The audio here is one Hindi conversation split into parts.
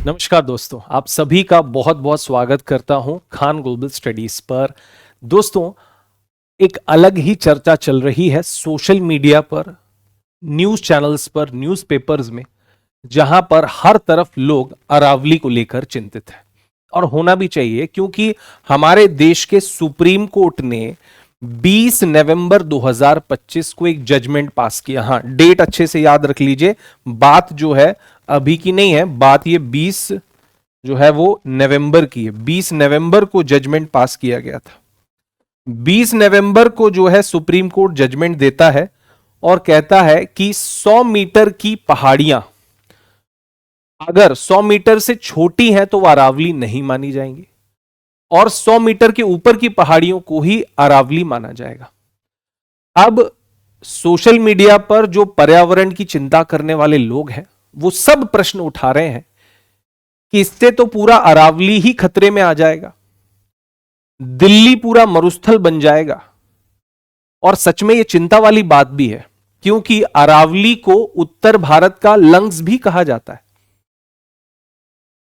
नमस्कार दोस्तों, आप सभी का बहुत बहुत स्वागत करता हूं खान ग्लोबल स्टडीज पर। दोस्तों, एक अलग ही चर्चा चल रही है सोशल मीडिया पर, न्यूज चैनल्स पर, न्यूज़पेपर्स में, जहां पर हर तरफ लोग अरावली को लेकर चिंतित हैं। और होना भी चाहिए, क्योंकि हमारे देश के सुप्रीम कोर्ट ने 20 नवंबर 2025 को एक जजमेंट पास किया। हाँ, डेट अच्छे से याद रख लीजिए, बात जो है अभी की नहीं है, बात ये 20 जो है वो नवंबर की है। 20 नवंबर को जजमेंट पास किया गया था। 20 नवंबर को जो है सुप्रीम कोर्ट जजमेंट देता है और कहता है कि 100 मीटर की पहाड़ियां अगर 100 मीटर से छोटी हैं तो वह अरावली नहीं मानी जाएंगी, और 100 मीटर के ऊपर की पहाड़ियों को ही अरावली माना जाएगा। अब सोशल मीडिया पर जो पर्यावरण की चिंता करने वाले लोग हैं, वो सब प्रश्न उठा रहे हैं कि इससे तो पूरा अरावली ही खतरे में आ जाएगा, दिल्ली पूरा मरुस्थल बन जाएगा। और सच में यह चिंता वाली बात भी है, क्योंकि अरावली को उत्तर भारत का लंग्स भी कहा जाता है।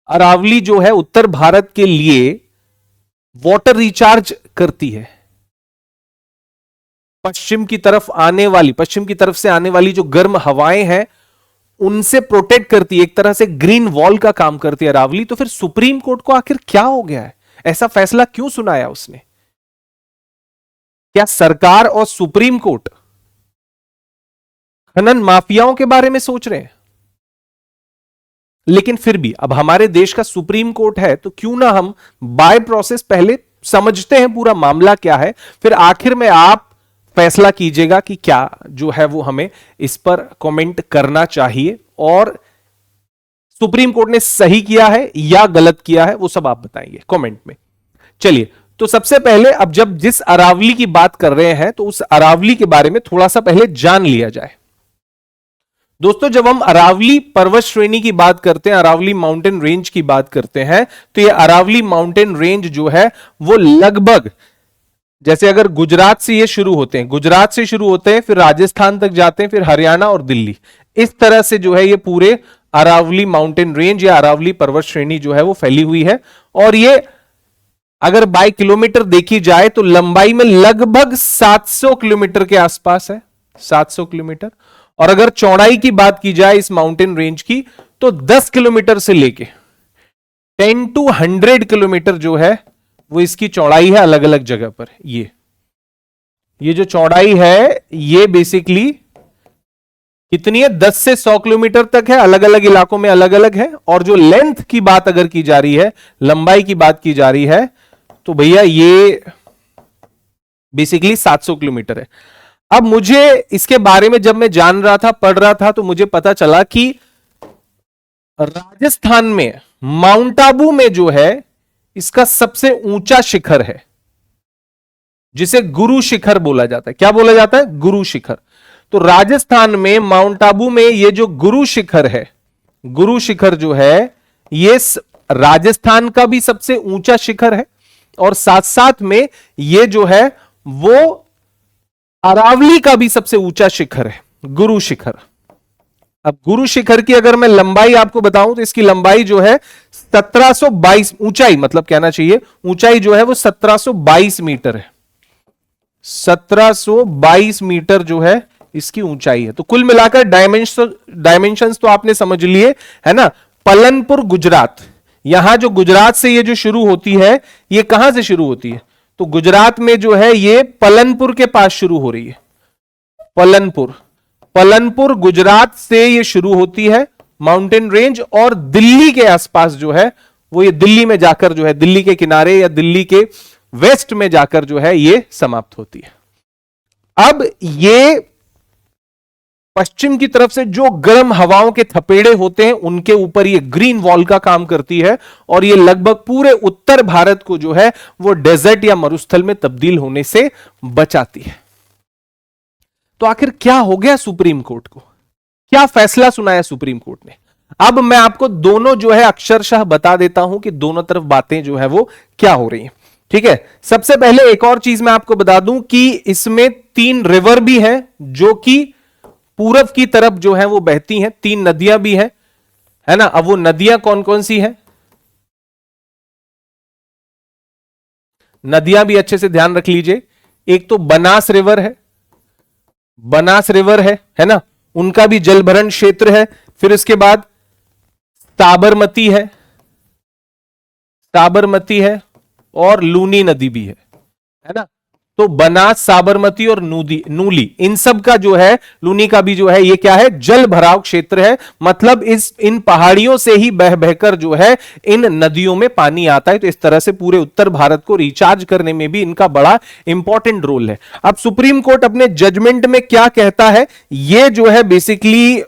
अरावली जो है उत्तर भारत के लिए वाटर रिचार्ज करती है। पश्चिम की तरफ से आने वाली जो गर्म हवाएं हैं, उनसे प्रोटेक्ट करती है, एक तरह से ग्रीन वॉल का काम करती है अरावली। तो फिर सुप्रीम कोर्ट को आखिर क्या हो गया है, ऐसा फैसला क्यों सुनाया उसने? क्या सरकार और सुप्रीम कोर्ट खनन माफियाओं के बारे में सोच रहे हैं? लेकिन फिर भी अब हमारे देश का सुप्रीम कोर्ट है, तो क्यों ना हम बाय प्रोसेस पहले समझते हैं पूरा मामला क्या है, फिर आखिर में आप फैसला कीजिएगा कि क्या जो है वो हमें इस पर कमेंट करना चाहिए, और सुप्रीम कोर्ट ने सही किया है या गलत किया है, वो सब आप बताएंगे कमेंट में। चलिए, तो सबसे पहले अब जब जिस अरावली की बात कर रहे हैं, तो उस अरावली के बारे में थोड़ा सा पहले जान लिया जाए। दोस्तों, जब हम अरावली पर्वत श्रेणी की बात करते हैं, अरावली माउंटेन रेंज की बात करते हैं, तो ये अरावली माउंटेन रेंज जो है वो लगभग, जैसे अगर गुजरात से ये शुरू होते हैं, गुजरात से शुरू होते हैं, फिर राजस्थान तक जाते हैं, फिर हरियाणा और दिल्ली, इस तरह से जो है ये पूरे अरावली माउंटेन रेंज या अरावली पर्वत श्रेणी जो है वो फैली हुई है। और ये अगर बाय किलोमीटर देखी जाए तो लंबाई में लगभग 700 किलोमीटर के आसपास है, 700 किलोमीटर। और अगर चौड़ाई की बात की जाए इस माउंटेन रेंज की, तो 10 किलोमीटर से लेके 10 to 100 किलोमीटर जो है वो इसकी चौड़ाई है अलग अलग जगह पर। ये जो चौड़ाई है ये बेसिकली कितनी है, 10 से 100 किलोमीटर तक है, अलग अलग इलाकों में अलग अलग है। और जो लेंथ की बात अगर की जा रही है, लंबाई की बात की जा रही है, तो भैया ये बेसिकली 700 किलोमीटर है। अब मुझे इसके बारे में जब मैं जान रहा था, पढ़ रहा था, तो मुझे पता चला कि राजस्थान में माउंट आबू में जो है इसका सबसे ऊंचा शिखर है, जिसे गुरु शिखर बोला जाता है। क्या बोला जाता है? गुरु शिखर। तो राजस्थान में माउंट आबू में ये जो गुरु शिखर है, गुरु शिखर जो है ये राजस्थान का भी सबसे ऊंचा शिखर है, और साथ साथ में ये जो है वो अरावली का भी सबसे ऊंचा शिखर है, गुरु शिखर। अब गुरु शिखर की अगर मैं लंबाई आपको बताऊं, तो इसकी लंबाई जो है 1722, ऊंचाई मतलब कहना चाहिए, ऊंचाई जो है वो 1722 मीटर है। 1722 मीटर जो है इसकी ऊंचाई है। तो कुल मिलाकर डायमेंशंस तो आपने समझ लिए है ना। पलनपुर गुजरात, यहां जो गुजरात से ये जो शुरू होती है, ये कहां से शुरू होती है? तो गुजरात में जो है ये पलनपुर के पास शुरू हो रही है। पलनपुर गुजरात से ये शुरू होती है माउंटेन रेंज, और दिल्ली के आसपास जो है वो ये दिल्ली में जाकर जो है, दिल्ली के किनारे या दिल्ली के वेस्ट में जाकर जो है ये समाप्त होती है। अब ये पश्चिम की तरफ से जो गर्म हवाओं के थपेड़े होते हैं, उनके ऊपर ये ग्रीन वॉल का काम करती है, और ये लगभग पूरे उत्तर भारत को जो है वो डेजर्ट या मरुस्थल में तब्दील होने से बचाती है। तो आखिर क्या हो गया सुप्रीम कोर्ट को, क्या फैसला सुनाया सुप्रीम कोर्ट ने? अब मैं आपको दोनों जो है अक्षरशः बता देता हूं कि दोनों तरफ बातें जो है वो क्या हो रही हैं। ठीक है, सबसे पहले एक और चीज मैं आपको बता दूं कि इसमें 3 रिवर भी हैं जो कि पूरब की तरफ जो है वो बहती हैं, 3 नदियां भी हैं, है ना। अब वो नदियां कौन कौन सी हैं, नदियां भी अच्छे से ध्यान रख लीजिए। एक तो बनास रिवर है, बनास रिवर है ना, उनका भी जल भरण क्षेत्र है। फिर इसके बाद साबरमती है और लूनी नदी भी है ना। तो बनास, साबरमती और नूली, इन सब का जो है, लूनी का भी जो है, ये क्या है, जल भराव क्षेत्र है। मतलब इन पहाड़ियों से ही बह बहकर जो है इन नदियों में पानी आता है। तो इस तरह से पूरे उत्तर भारत को रिचार्ज करने में भी इनका बड़ा इंपॉर्टेंट रोल है। अब सुप्रीम कोर्ट अपने जजमेंट में क्या कहता है, ये जो है बेसिकली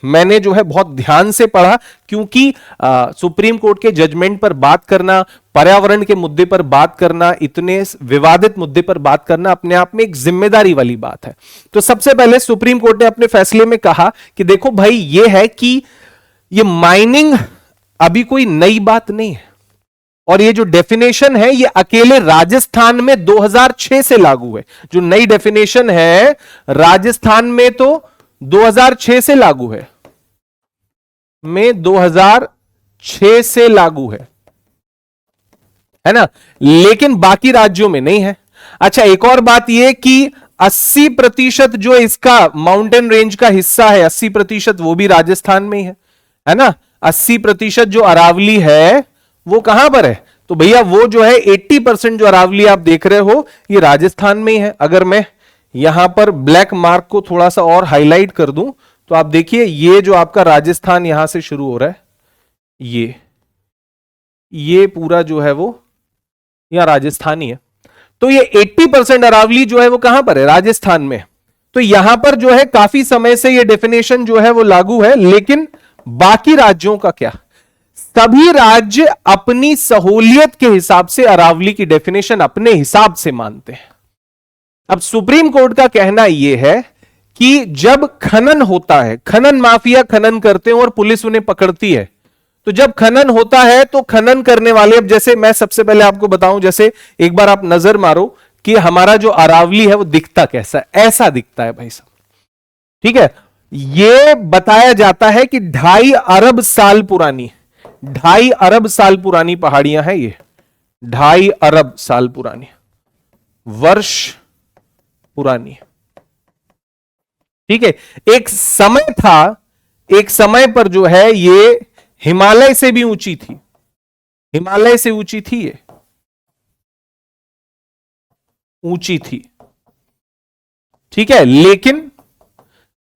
मैंने जो है बहुत ध्यान से पढ़ा, क्योंकि सुप्रीम कोर्ट के जजमेंट पर बात करना, पर्यावरण के मुद्दे पर बात करना, इतने विवादित मुद्दे पर बात करना अपने आप में एक जिम्मेदारी वाली बात है। तो सबसे पहले सुप्रीम कोर्ट ने अपने फैसले में कहा कि देखो भाई, ये है कि ये माइनिंग अभी कोई नई बात नहीं है, और ये जो डेफिनेशन है ये अकेले राजस्थान में 2006 से लागू है। जो नई डेफिनेशन है राजस्थान में तो 2006 से लागू है, में 2006 से लागू है ना, लेकिन बाकी राज्यों में नहीं है। अच्छा, एक और बात यह कि 80% जो इसका माउंटेन रेंज का हिस्सा है, 80% वो भी राजस्थान में ही है ना। 80% जो अरावली है वो कहां पर है, तो भैया वो जो है 80% जो अरावली आप देख रहे हो ये राजस्थान में ही है। अगर मैं यहां पर ब्लैक मार्क को थोड़ा सा और हाईलाइट कर दूं तो आप देखिए, ये जो आपका राजस्थान यहां से शुरू हो रहा है, ये पूरा जो है वो यहां राजस्थानी है। तो ये 80% अरावली जो है वो कहां पर है, राजस्थान में। तो यहां पर जो है काफी समय से ये डेफिनेशन जो है वो लागू है, लेकिन बाकी राज्यों का क्या, सभी राज्य अपनी सहूलियत के हिसाब से अरावली की डेफिनेशन अपने हिसाब से मानते हैं। अब सुप्रीम कोर्ट का कहना यह है कि जब खनन होता है, खनन माफिया खनन करते हैं और पुलिस उन्हें पकड़ती है, तो जब खनन होता है तो खनन करने वाले, अब जैसे मैं सबसे पहले आपको बताऊं, जैसे एक बार आप नजर मारो कि हमारा जो अरावली है वो दिखता कैसा है, ऐसा दिखता है भाई साहब, ठीक है। ये बताया जाता है कि 2.5 अरब साल पुरानी, 2.5 अरब साल पुरानी पहाड़ियां हैं ये, 2.5 अरब साल पुरानी, वर्ष पुरानी, ठीक है। एक समय था, एक समय पर जो है ये हिमालय से भी ऊंची थी, हिमालय से ऊंची थी, ये ऊंची थी, ठीक है। लेकिन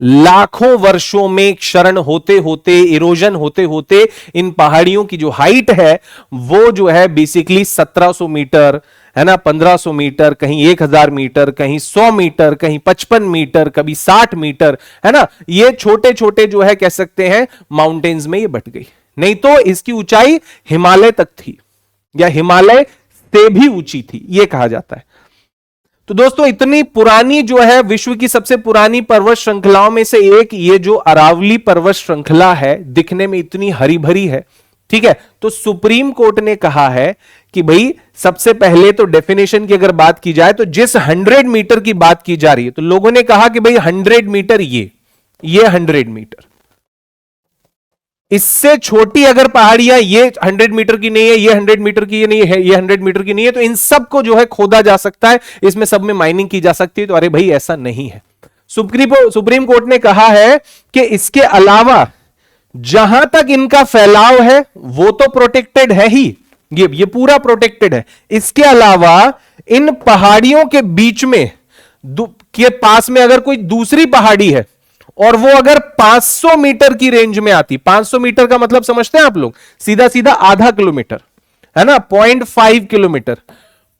लाखों वर्षों में क्षरण होते होते, इरोजन होते होते इन पहाड़ियों की जो हाइट है वो जो है बेसिकली 1700 मीटर है ना, 1500 मीटर, कहीं 1000 मीटर, कहीं 100 मीटर, कहीं 55 मीटर, कभी 60 मीटर, है ना। ये छोटे छोटे जो है कह सकते हैं माउंटेन्स में ये बट गई, नहीं तो इसकी ऊंचाई हिमालय तक थी, या हिमालय से भी ऊंची थी, ये कहा जाता है। तो दोस्तों, इतनी पुरानी जो है, विश्व की सबसे पुरानी पर्वत श्रृंखलाओं में से एक ये जो अरावली पर्वत श्रृंखला है, दिखने में इतनी हरी भरी है, ठीक है। तो सुप्रीम कोर्ट ने कहा है कि भाई सबसे पहले तो डेफिनेशन की अगर बात की जाए तो जिस 100 मीटर की बात की जा रही है, तो लोगों ने कहा कि भाई 100 मीटर, ये 100 मीटर, इससे छोटी अगर पहाड़ियां, ये 100 मीटर की नहीं है, ये 100 मीटर की ये नहीं है, ये 100 मीटर की नहीं है, तो इन सबको जो है खोदा जा सकता है, इसमें सब में माइनिंग की जा सकती है। तो अरे भाई ऐसा नहीं है। सुप्रीम कोर्ट ने कहा है कि इसके अलावा जहां तक इनका फैलाव है वो तो प्रोटेक्टेड है ही, ये पूरा प्रोटेक्टेड है। इसके अलावा इन पहाड़ियों के बीच में के पास में अगर कोई दूसरी पहाड़ी है और वो अगर 500 मीटर की रेंज में आती, 500 मीटर का मतलब समझते हैं आप लोग, सीधा सीधा आधा किलोमीटर, है ना, 0.5 किलोमीटर,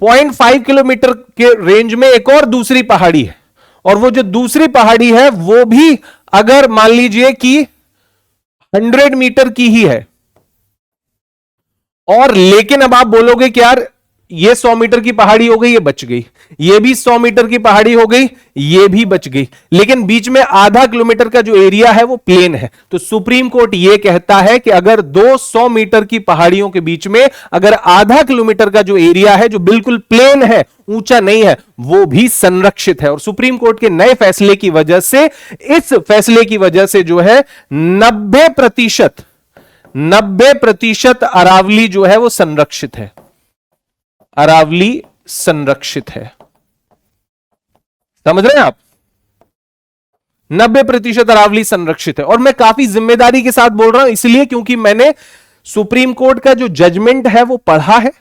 0.5 किलोमीटर के रेंज में एक और दूसरी पहाड़ी है, और वो जो दूसरी पहाड़ी है वो भी अगर मान लीजिए कि 100 मीटर की ही है, और लेकिन अब आप बोलोगे कि यार ये 100 मीटर की पहाड़ी हो गई, ये बच गई, ये भी 100 मीटर की पहाड़ी हो गई, ये भी बच गई, लेकिन बीच में आधा किलोमीटर का जो एरिया है वो प्लेन है। तो सुप्रीम कोर्ट ये कहता है कि अगर 200 मीटर की पहाड़ियों के बीच में अगर आधा किलोमीटर का जो एरिया है जो बिल्कुल प्लेन है, ऊंचा नहीं है, वो भी संरक्षित है। और सुप्रीम कोर्ट के नए फैसले की वजह से, इस फैसले की वजह से जो है 90% 90% अरावली जो है वो संरक्षित है, अरावली संरक्षित है। समझ रहे हैं आप? 90% अरावली संरक्षित है। और मैं काफी जिम्मेदारी के साथ बोल रहा हूं इसलिए क्योंकि मैंने सुप्रीम कोर्ट का जो जजमेंट है वो पढ़ा है,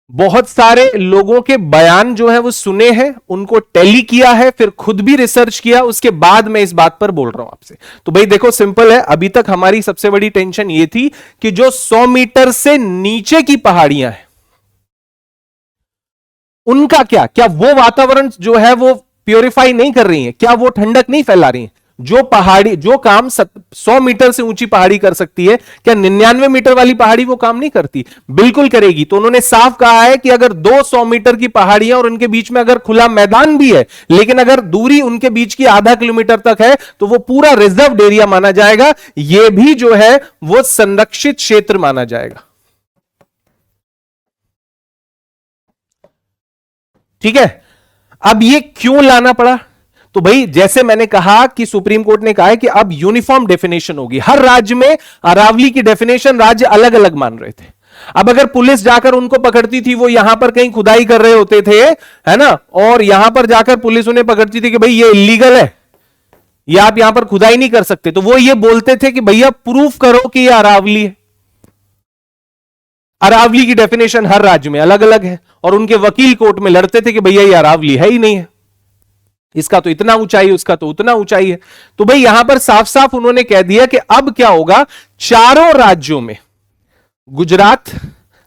बहुत सारे लोगों के बयान जो है वो सुने हैं, उनको टैली किया है, फिर खुद भी रिसर्च किया, उसके बाद मैं इस बात पर बोल रहा हूं आपसे। तो भाई देखो सिंपल है, अभी तक हमारी सबसे बड़ी टेंशन ये थी कि जो 100 मीटर से नीचे की पहाड़ियां हैं उनका क्या, क्या वो वातावरण जो है वो प्योरीफाई नहीं कर रही है, क्या वो ठंडक नहीं फैला रही है? जो पहाड़ी, जो काम 100 मीटर से ऊंची पहाड़ी कर सकती है, क्या 99 मीटर वाली पहाड़ी वो काम नहीं करती? बिल्कुल करेगी। तो उन्होंने साफ कहा है कि अगर 200 मीटर की पहाड़ियां और उनके बीच में अगर खुला मैदान भी है, लेकिन अगर दूरी उनके बीच की आधा किलोमीटर तक है तो वो पूरा रिजर्व एरिया माना जाएगा, ये भी जो है वो संरक्षित क्षेत्र माना जाएगा। ठीक है, अब ये क्यों लाना पड़ा? तो भाई जैसे मैंने कहा कि सुप्रीम कोर्ट ने कहा है कि अब यूनिफॉर्म डेफिनेशन होगी हर राज्य में। अरावली की डेफिनेशन राज्य अलग अलग मान रहे थे। अब अगर पुलिस जाकर उनको पकड़ती थी, वो यहां पर कहीं खुदाई कर रहे होते थे, है ना, और यहां पर जाकर पुलिस उन्हें पकड़ती थी कि भाई ये इलीगल है, ये आप यहां पर खुदाई नहीं कर सकते, तो वो ये बोलते थे कि भैया प्रूफ करो कि ये अरावली है। अरावली की डेफिनेशन हर राज्य में अलग अलग है और उनके वकील कोर्ट में लड़ते थे कि भैया ये अरावली है ही नहीं है, इसका तो इतना ऊंचाई, उसका तो उतना ऊंचाई है। तो भाई यहां पर साफ साफ उन्होंने कह दिया कि अब क्या होगा, चारों राज्यों में, गुजरात,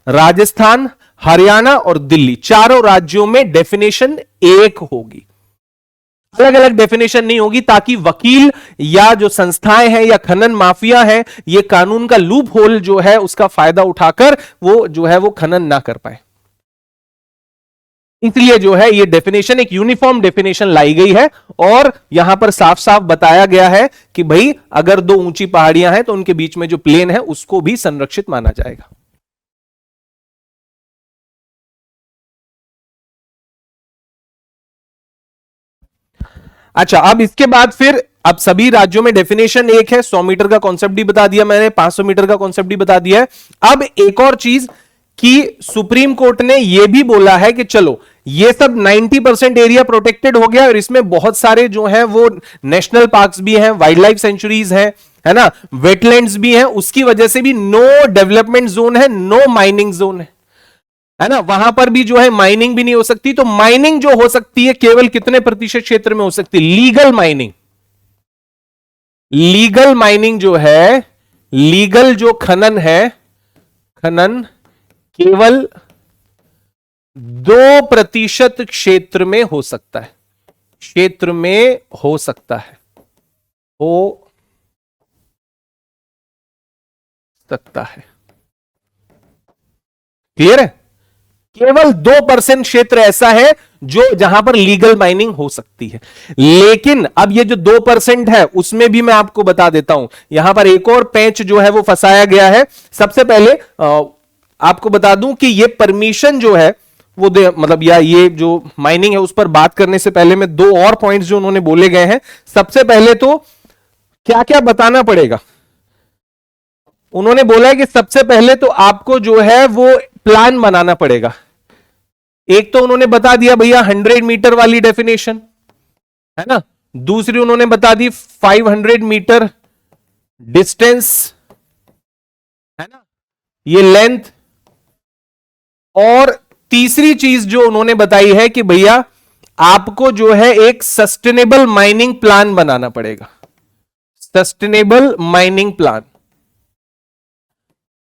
राजस्थान, हरियाणा और दिल्ली, चारों राज्यों में डेफिनेशन एक होगी, अलग अलग डेफिनेशन नहीं होगी, ताकि वकील या जो संस्थाएं हैं या खनन माफिया हैं, ये कानून का लूप होल जो है उसका फायदा उठाकर वो जो है वो खनन ना कर पाए। इसलिए जो है ये डेफिनेशन, एक यूनिफॉर्म डेफिनेशन लाई गई है और यहां पर साफ साफ बताया गया है कि भाई अगर दो ऊंची पहाड़ियां हैं तो उनके बीच में जो प्लेन है उसको भी संरक्षित माना जाएगा। अच्छा, अब इसके बाद फिर अब सभी राज्यों में डेफिनेशन एक है। 100 मीटर का कॉन्सेप्ट भी बता दिया मैंने, 500 मीटर का कॉन्सेप्ट भी बता दिया है। अब एक और चीज कि सुप्रीम कोर्ट ने यह भी बोला है कि चलो ये सब 90% एरिया प्रोटेक्टेड हो गया और इसमें बहुत सारे जो हैं वो नेशनल पार्क्स भी हैं, वाइल्ड लाइफ सेंचुरीज हैं, है ना, वेटलैंड्स भी हैं, उसकी वजह से भी नो डेवलपमेंट जोन है, नो माइनिंग जोन है ना, वहां पर भी जो है माइनिंग भी नहीं हो सकती। तो माइनिंग जो हो सकती है केवल कितने प्रतिशत क्षेत्र में हो सकती है? लीगल माइनिंग, लीगल माइनिंग जो है, लीगल जो खनन है, खनन केवल 2% क्षेत्र में हो सकता है, क्षेत्र में हो सकता है, हो सकता है। क्लियर है? केवल 2% क्षेत्र ऐसा है जो जहां पर लीगल माइनिंग हो सकती है। लेकिन अब ये जो 2% है उसमें भी मैं आपको बता देता हूं, यहां पर एक और पैंच जो है वो फंसाया गया है। सबसे पहले आपको बता दूं कि ये परमिशन जो है वो मतलब या ये जो माइनिंग है उस पर बात करने से पहले मैं दो और पॉइंट्स जो उन्होंने बोले गए हैं। सबसे पहले तो क्या क्या बताना पड़ेगा, उन्होंने बोला है कि सबसे पहले तो आपको जो है वो प्लान बनाना पड़ेगा। एक तो उन्होंने बता दिया भैया 100 मीटर वाली डेफिनेशन, है ना, दूसरी उन्होंने बता दी 500 मीटर डिस्टेंस, है ना, ये लेंथ, और तीसरी चीज जो उन्होंने बताई है कि भैया आपको जो है एक सस्टेनेबल माइनिंग प्लान बनाना पड़ेगा, सस्टेनेबल माइनिंग प्लान,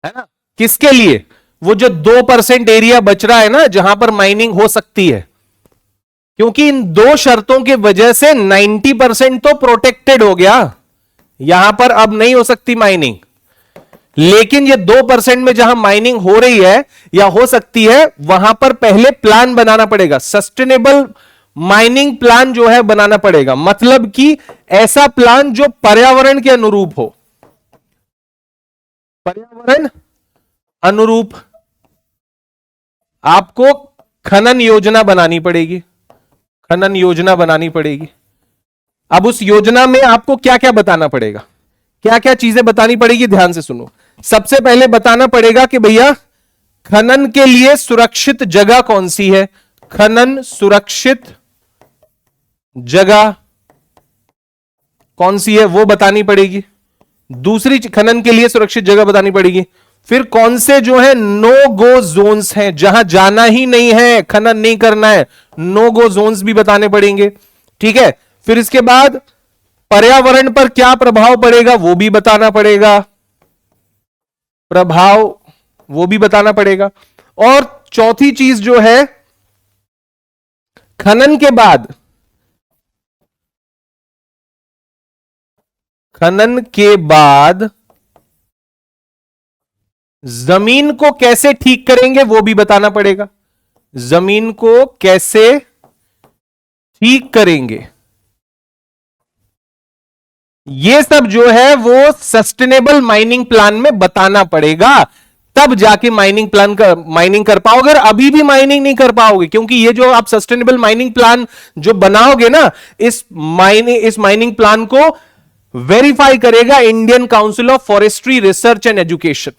है ना, किसके लिए? वो जो 2% एरिया बच रहा है ना जहां पर माइनिंग हो सकती है, क्योंकि इन दो शर्तों की वजह से 90% तो प्रोटेक्टेड हो गया, यहां पर अब नहीं हो सकती माइनिंग। लेकिन ये 2% में जहां माइनिंग हो रही है या हो सकती है वहां पर पहले प्लान बनाना पड़ेगा, सस्टेनेबल माइनिंग प्लान जो है बनाना पड़ेगा। मतलब कि ऐसा प्लान जो पर्यावरण के अनुरूप हो, पर्यावरण अनुरूप आपको खनन योजना बनानी पड़ेगी, खनन योजना बनानी पड़ेगी। अब उस योजना में आपको क्या क्या बताना पड़ेगा क्या क्या चीजें बतानी पड़ेगी, ध्यान से सुनो। सबसे पहले बताना पड़ेगा कि भैया खनन के लिए सुरक्षित जगह कौन सी है, खनन सुरक्षित जगह कौन सी है वो बतानी पड़ेगी। दूसरी खनन के लिए सुरक्षित जगह बतानी पड़ेगी। फिर कौन से जो है नो गो जोन्स हैं, जहां जाना ही नहीं है, खनन नहीं करना है, नो गो जोन्स भी बताने पड़ेंगे। ठीक है, फिर इसके बाद पर्यावरण पर क्या प्रभाव पड़ेगा वो भी बताना पड़ेगा, प्रभाव वो भी बताना पड़ेगा। और चौथी चीज जो है, खनन के बाद जमीन को कैसे ठीक करेंगे वो भी बताना पड़ेगा, जमीन को कैसे ठीक करेंगे। ये सब जो है वो सस्टेनेबल माइनिंग प्लान में बताना पड़ेगा, तब जाके माइनिंग कर पाओगे। अगर अभी भी माइनिंग नहीं कर पाओगे, क्योंकि ये जो आप सस्टेनेबल माइनिंग प्लान जो बनाओगे ना, इस माइनिंग प्लान को वेरीफाई करेगा Indian council of forestry research and education,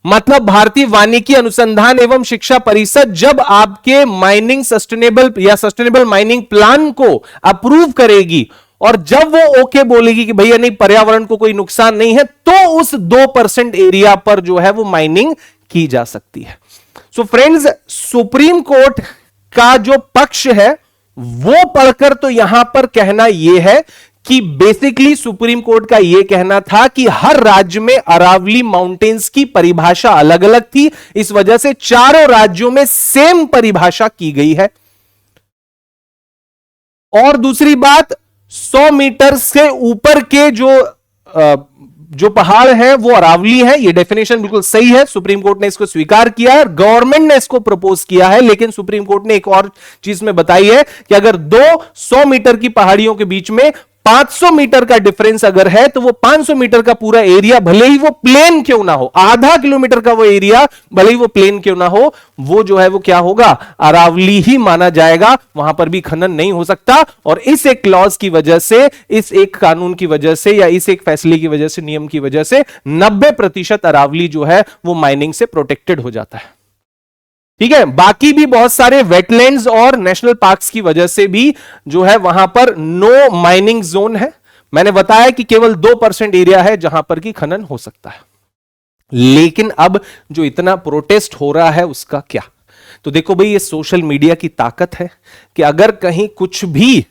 मतलब भारतीय वानिकी अनुसंधान एवं शिक्षा परिषद जब आपके माइनिंग सस्टेनेबल माइनिंग प्लान को अप्रूव करेगी और जब वो ओके बोलेगी कि भैया नहीं पर्यावरण को कोई नुकसान नहीं है, तो उस 2% एरिया पर जो है वो माइनिंग की जा सकती है। सो फ्रेंड्स, सुप्रीम कोर्ट का जो पक्ष है वो पढ़कर तो यहां पर कहना यह है कि बेसिकली सुप्रीम कोर्ट का यह कहना था कि हर राज्य में अरावली माउंटेन्स की परिभाषा अलग अलग थी, इस वजह से चारों राज्यों में सेम परिभाषा की गई है। और दूसरी बात, 100 मीटर से ऊपर के जो पहाड़ हैं वो अरावली हैं, ये डेफिनेशन बिल्कुल सही है, सुप्रीम कोर्ट ने इसको स्वीकार किया है, गवर्नमेंट ने इसको प्रपोज किया है। लेकिन सुप्रीम कोर्ट ने एक और चीज में बताई है कि अगर 100 मीटर की पहाड़ियों के बीच में 500 मीटर का डिफरेंस अगर है, तो वो 500 मीटर का पूरा एरिया भले ही वो प्लेन क्यों ना हो, आधा किलोमीटर का वो एरिया भले ही वो प्लेन क्यों ना हो, वो जो है वो क्या होगा, अरावली ही माना जाएगा, वहां पर भी खनन नहीं हो सकता। और इस एक क्लॉज की वजह से, इस एक कानून की वजह से या इस एक फैसले की वजह से, नियम की वजह से 90% अरावली जो है वो माइनिंग से प्रोटेक्टेड हो जाता है। ठीक है, बाकी भी बहुत सारे वेटलैंड्स और नेशनल पार्क्स की वजह से भी जो है वहां पर नो माइनिंग जोन है। मैंने बताया कि केवल 2% एरिया है जहां पर की खनन हो सकता है। लेकिन अब जो इतना प्रोटेस्ट हो रहा है उसका क्या, तो देखो भाई, ये सोशल मीडिया की ताकत है कि अगर कहीं कुछ भी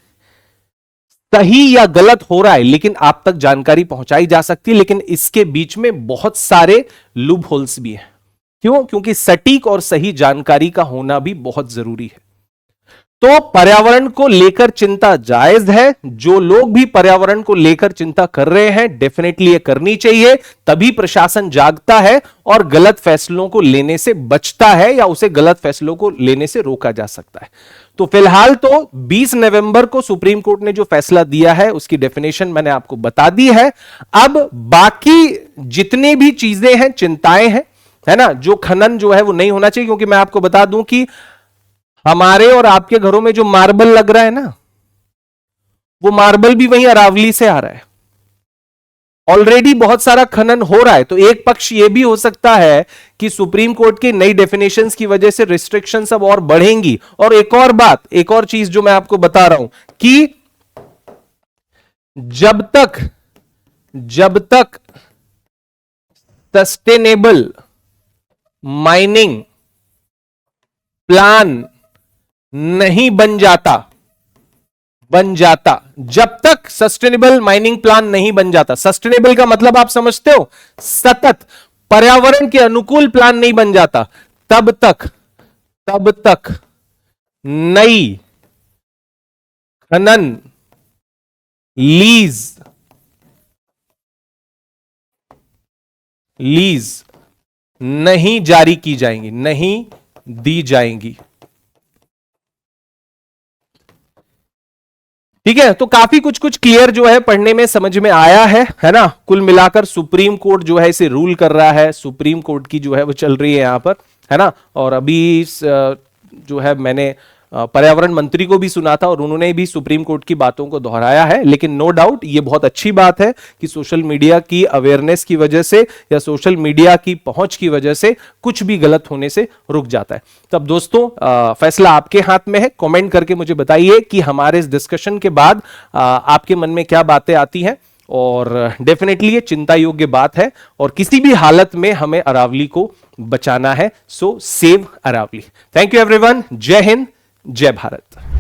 सही या गलत हो रहा है लेकिन आप तक जानकारी पहुंचाई जा सकती है, लेकिन इसके बीच में बहुत सारे लूप होल्स भी हैं। क्यों? क्योंकि सटीक और सही जानकारी का होना भी बहुत जरूरी है। तो पर्यावरण को लेकर चिंता जायज है, जो लोग भी पर्यावरण को लेकर चिंता कर रहे हैं डेफिनेटली ये करनी चाहिए, तभी प्रशासन जागता है और गलत फैसलों को लेने से बचता है या उसे गलत फैसलों को लेने से रोका जा सकता है। तो फिलहाल तो 20 नवंबर को सुप्रीम कोर्ट ने जो फैसला दिया है उसकी डेफिनेशन मैंने आपको बता दी है। अब बाकी जितनी भी चीजें हैं, चिंताएं हैं, है ना, जो खनन जो है वो नहीं होना चाहिए, क्योंकि मैं आपको बता दूं कि हमारे और आपके घरों में जो मार्बल लग रहा है ना, वो मार्बल भी वहीं अरावली से आ रहा है। ऑलरेडी बहुत सारा खनन हो रहा है। तो एक पक्ष ये भी हो सकता है कि सुप्रीम कोर्ट की नई डेफिनेशंस की वजह से रिस्ट्रिक्शंस अब और बढ़ेंगी। और एक और बात, एक और चीज जो मैं आपको बता रहा हूं कि जब तक सस्टेनेबल माइनिंग प्लान नहीं बन जाता, जब तक सस्टेनेबल माइनिंग प्लान नहीं बन जाता, सस्टेनेबल का मतलब आप समझते हो, सतत पर्यावरण के अनुकूल प्लान नहीं बन जाता, तब तक नई खनन लीज नहीं जारी की जाएंगी, नहीं दी जाएंगी। ठीक है, तो काफी कुछ क्लियर जो है पढ़ने में समझ में आया है ना। कुल मिलाकर सुप्रीम कोर्ट जो है इसे रूल कर रहा है, सुप्रीम कोर्ट की जो है वो चल रही है यहां पर, है ना। और अभी जो है मैंने पर्यावरण मंत्री को भी सुना था और उन्होंने भी सुप्रीम कोर्ट की बातों को दोहराया है। लेकिन नो डाउट ये बहुत अच्छी बात है कि सोशल मीडिया की अवेयरनेस की वजह से या सोशल मीडिया की पहुंच की वजह से कुछ भी गलत होने से रुक जाता है। तब दोस्तों फैसला आपके हाथ में है। कमेंट करके मुझे बताइए कि हमारे इस डिस्कशन के बाद आपके मन में क्या बातें आती हैं, और डेफिनेटली ये चिंता योग्य बात है और किसी भी हालत में हमें अरावली को बचाना है। So save Aravalli. Thank you everyone. जय हिंद, जय भारत।